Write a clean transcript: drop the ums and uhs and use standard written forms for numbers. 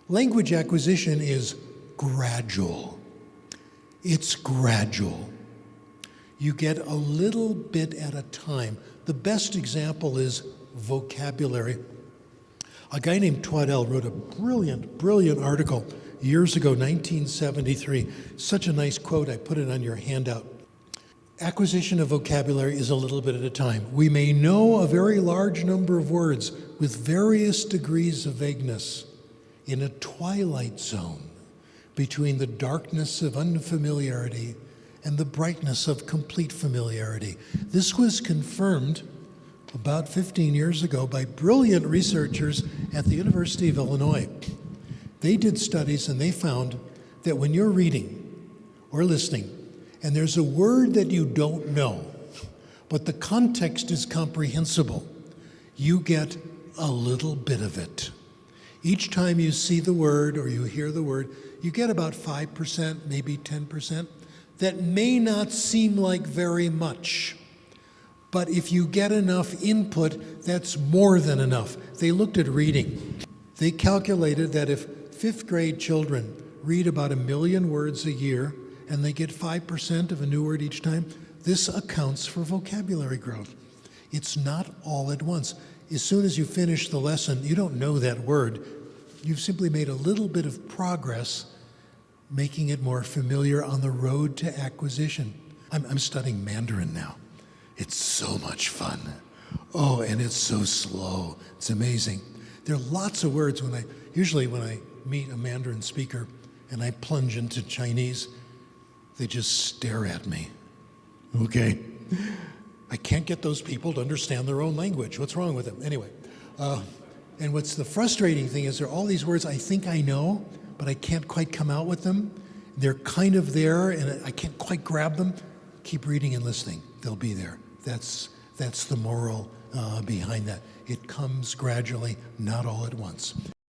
Language acquisition is gradual. It's gradual. You get a little bit at a time. The best example is vocabulary. A guy named Twaddell wrote a brilliant article years ago, 1973. Such a nice quote, I put it on your handout. Acquisition of vocabulary is a little bit at a time. We may know a very large number of words with various degrees of vagueness in a twilight zone between the darkness of unfamiliarity and the brightness of complete familiarity. This was confirmed about 15 years ago by brilliant researchers at the University of Illinois. They did studies and they found that when you're reading or listening and there's a word that you don't know, but the context is comprehensible, you get a little bit of it. Each time you see the word or you hear the word, you get about 5%, maybe 10%. That may not seem like very much, but if you get enough input, that's more than enough. They looked at reading. They calculated that if fifth grade children read about 1 million words a year and they get 5% of a new word each time, this accounts for vocabulary growth. It's not all at once. As soon as you finish the lesson, you don't know that word. You've simply made a little bit of progress, making it more familiar on the road to acquisition. I'm studying Mandarin now. It's so much fun. Oh, and it's so slow. It's amazing. There are lots of words usually when I meet a Mandarin speaker and I plunge into Chinese, they just stare at me. Okay. I can't get those people to understand their own language. What's wrong with them? Anyway, and what's the frustrating thing is there are all these words I think I know, but I can't quite come out with them. They're kind of there, and I can't quite grab them. Keep reading and listening. They'll be there. That's the moral behind that. It comes gradually, not all at once.